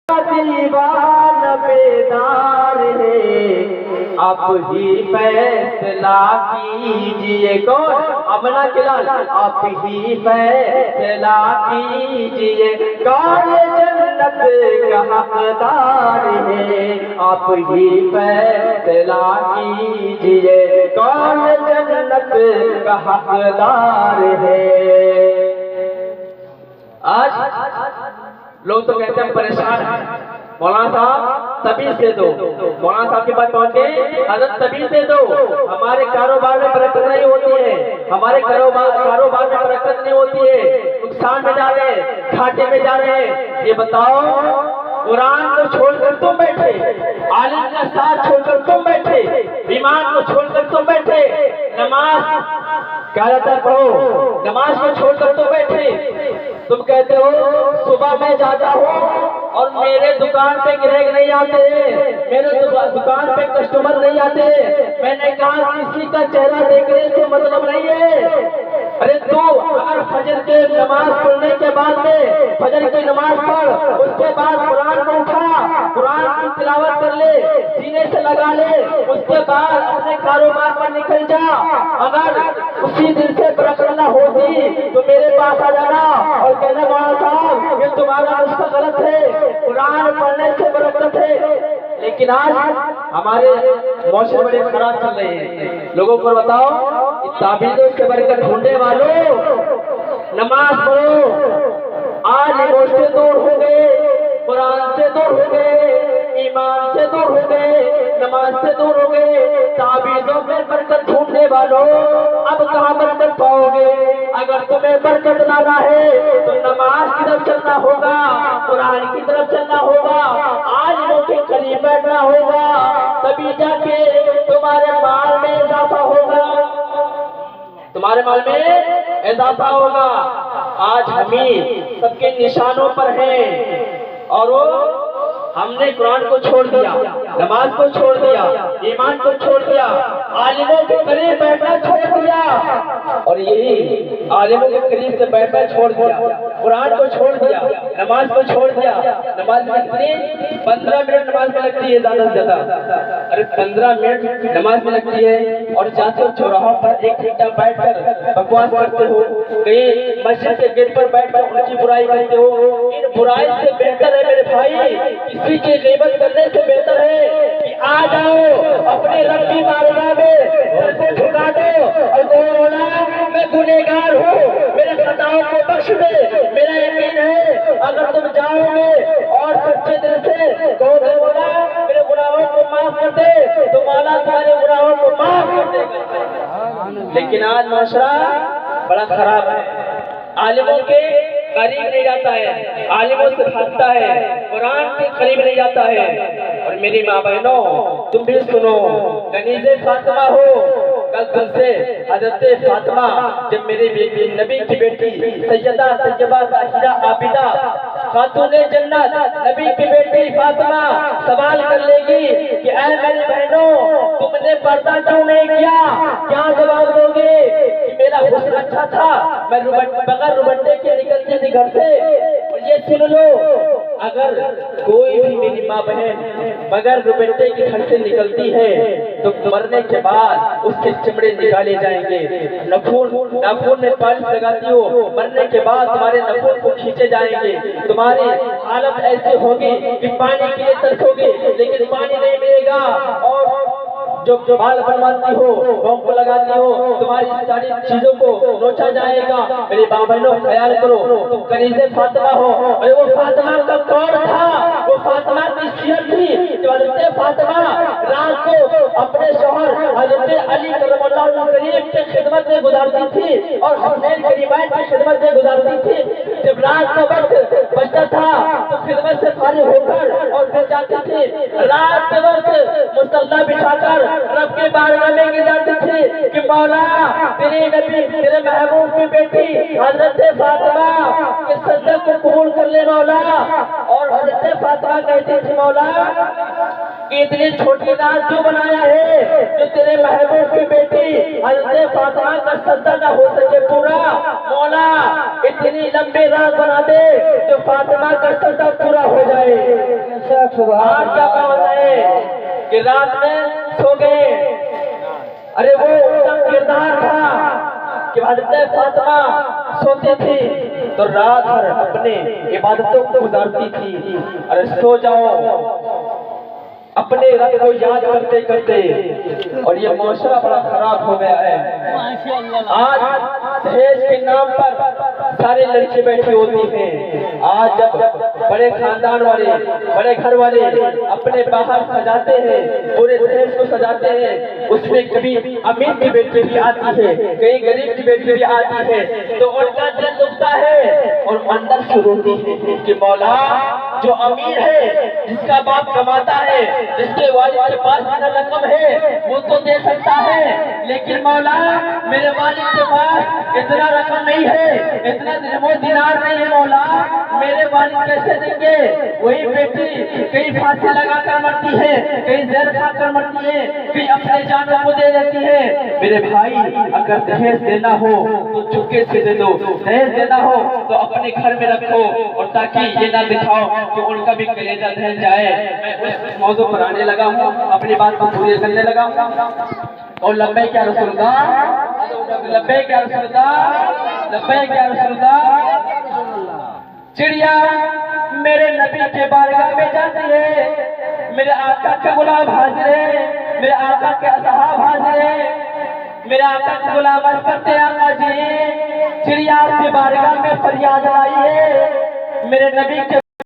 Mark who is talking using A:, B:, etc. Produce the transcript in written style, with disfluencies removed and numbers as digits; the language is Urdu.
A: دیوان بیدار ہے، آپ ہی فیصلہ کیجئے۔ کون؟ امنا کلال، آپ ہی فیصلہ کیجئے، کون جنت کا حقدار ہے، آپ ہی فیصلہ کیجئے، کون جنت کا حقدار ہے۔ آج لوگ تو کہتے ہیں پریشان ہیں، مولانا صاحب تبیز دے دو۔ مولانا صاحب کے پاس پہنچ گئے، حضرت تبیز دے دو، ہمارے کاروبار میں برکت نہیں ہوتی ہے، ہمارے کاروبار میں برکت نہیں ہوتی ہے، نقصان میں جا رہے ہیں، گھاٹے میں جا رہے ہیں۔ یہ بتاؤ، قرآن کو چھوڑ کر تم بیٹھے، عالم کا ساتھ چھوڑ کر تم بیٹھے، ایمان کو چھوڑ کر تم بیٹھے، نماز کیا رہتا ہے پڑھو، نماز کو چھوڑ کر تم بیٹھے۔ تم کہتے ہو صبح میں جاتا ہوں اور میرے دکان پہ گراہک نہیں آتے، میرے دکان پہ کسٹمر نہیں آتے۔ میں نے کہا کسی کا چہرہ دیکھنے سے مطلب نہیں ہے۔ ارے تو اگر فجر کے نماز پڑھنے کے بعد میں فجر کی نماز پڑھ، اس کے بعد قرآن کو اٹھا، قرآن کی تلاوت کر لے، سینے سے لگا لے، اس کے بعد اپنے کاروبار پر نکل جا۔ اگر اسی دن سے برکت نہ ہوتی تو میرے پاس آ جانا اور کہنا مولانا صاحب یہ تمہارا نسخہ غلط ہے، قرآن پڑھنے سے برکت ہے۔ لیکن آج ہمارے معاشرے بڑے خراب چل رہے ہیں۔ لوگوں کو بتاؤ، تعبیروں سے برکت ڈھونڈنے والوں، نماز پڑھو۔ آج روشتے دور ہو گئے، قرآن سے دور ہو گئے، ایمان سے دور ہو گئے، نماز سے دور ہو گئے۔ تعبیروں میں برکت ڈھونڈنے والوں، اب کہاں برکت پاؤ گے؟ اگر تمہیں برکت لانا ہے تو نماز کی طرف چلنا ہوگا، قرآن کی طرف چلنا ہوگا، عالموں کے قریب بیٹھنا ہوگا، تبھی جا کے تمہارے مال میں اضافہ ہوگا، تمہارے مال میں اضافہ ہوگا۔ آج ہمیں سب کے نشانوں پر ہیں اور وہ ہم نے قرآن کو چھوڑ دیا، نماز کو چھوڑ دیا، ایمان کو چھوڑ دیا، عالموں کے قریب بیٹھنا چھوڑ دیا، اور یہی عالموں کے قریب سے بیٹھنا چھوڑ دیا، قرآن کو چھوڑ دیا، نماز کو چھوڑ دیا۔ نماز میں کتنی 15 منٹ نماز میں لگتی ہے زیادہ سے زیادہ، ارے 15 منٹ نماز میں لگتی ہے اور جاتے ہو چوراہوں پر 1 گھنٹہ بیٹھ کر بکواس کرتے ہو، کہیں مسجد کے گیٹ پر بیٹھ کر ان کی برائی کرتے ہو۔ ان برائی سے بہتر ہے میرے بھائی، کسی کی غیبت کرنے سے بہتر ہے کہ آ جاؤ اپنے رب کی بارگاہ میں سر کو جھکا دو اور کہو مولا میں گنہگار ہوں، میرے خطاؤں کو بخش دے۔ میرا یقین ہے اگر تم جاؤ گے اور سچے دل سے کہو گے مولا میرے گناہوں کو معاف کر دے، تو مولا تمہارے گناہوں کو معاف کر دے گا۔ لیکن آج معاشرہ بڑا خراب ہے، عالموں کے قریب نہیں جاتا ہے، عالموں سے بھاگتا ہے، قرآن کے قریب نہیں جاتا ہے۔ اور میری ماں بہنوں تم بھی سنو، کنیز فاطمہ ہو، کل دن سے حضرت فاطمہ جب میری بیٹی نبی کی بیٹی سیدہ طیبہ طاہرہ عابدہ خاتون جنت نبی کی بیٹی فاطمہ سوال کر لے گی کہ اے میری بہنوں تم نے پردہ کیوں نہیں کیا؟ کیا جواب دو گے؟ کہ میرا حسن اچھا تھا، میں بغیر روبٹے کے نکلتی تھی گھر سے۔ اور یہ سن لو، اگر کوئی بھی میری ماں بہن بغیر روبٹے کے گھر سے نکلتی ہے تو مرنے کے بعد اس کے چمڑے نکالے جائیں گے، ناخن میں پالش لگاتی ہو، مرنے کے بعد تمہارے ناخن کو کھینچے جائیں گے، تمہاری حالت ایسی ہوگی کہ پانی کے لیے ترسو گے لیکن پانی نہیں ملے گا، اور جو بال بنواتی ہو، بھونگ کو لگاتی ہو، تمہاری ساری چیزوں کو نوچا جائے گا۔ میری ماں بہنوں خیال کرو، تم کنیز فاطمہ ہو۔ اور وہ فاطمہ کا کون تھا؟ وہ فاطمہ کی سیرت تھی جو حضرت فاطمہ رات کو اپنے شوہر حضرت علی کرم اللہ کریم کی خدمت میں گزارتی تھی اور حسین کریمین کی خدمت میں گزارتی تھی۔ جب رات کا وقت بچتا تھا تو خدمت سے فارغ ہو کر اور پھر جاتی تھی، رات کے وقت مصطلح بچھا کر رب کے بارگاہ میں گر جاتی تھی کہ مولا تیرے نبی تیرے محبوب کی بیٹی حضرت فاطمہ کے سجدے کو قبول کر لے مولا۔ اور حضرت فاطمہ کہتی تھی مولا کہ اتنی چھوٹی رات جو بنایا ہے جو تیرے محبوب کی بیٹی حضرت فاطمہ کا سجدہ نہ ہو سکے پورا، مولا اتنی لمبی رات بنا دے جو فاطمہ کا سجدہ پورا ہو جائے۔ آپ کیا کام ہے کہ رات میں سو گئے؟ ارے وہ اتم کردار تھا کہ حضرت فاطمہ سوتی تھی تو رات بھر اپنے عبادتوں کو گزارتی تھی. ارے سو جاؤ اپنے رب کو یاد کرتے کرتے. اور یہ معاشرہ بڑا خراب ہو گیا ہے. آج دہیج کے نام پر سارے لڑکے بیٹھی ہوتی ہیں. آج جب بڑے خاندان والے بڑے گھر والے اپنے باہر سجاتے ہیں پورے دہیج کو سجاتے ہیں اس میں کبھی امیر کی بیٹی بھی آتی ہے کہیں غریب کی بیٹی بھی آتی ہے تو ان کا دل دکھتا ہے اور اندر سے روتی ہے کہ مولا جو امیر ہے جس کا باپ کماتا ہے جس کے والد کے پاس اتنا رقم ہے وہ تو دے سکتا ہے لیکن مولا میرے والد کے پاس اتنا رقم نہیں ہے اتنا دینار نہیں ہے مولا میرے والد کیسے دیں گے. وہی بیٹی کئی پھانسی لگا کر مرتی ہے کئی زہر کھا کر مرتی ہے کئی اپنے جانوں کو دے دیتی ہے. میرے بھائی اگر دہیج دینا ہو تو چپکے سے دے دو دہیج دینا ہو تو اپنے گھر میں رکھو اور تاکہ یہ نہ دکھاؤ کہ ان کا بھی کلیجہ دہل جائے. میں اس موضوع پر آنے لگا ہوں اپنی بات کو پوری کرنے لگا ہوں. اور لبیک یا رسول اللہ لبیک یا رسول اللہ لبیک یا رسول اللہ. چڑیا میرے نبی کے بارگاہ میں جاتی ہے میرے آقا کے غلام حاضر ہے میرے آقا کے اصحاب حاضر ہے میرے آقا کے غلام عرض کرتے آقا جی چڑیا آپ کے بارگاہ میں فریاد لائی ہے میرے نبی کے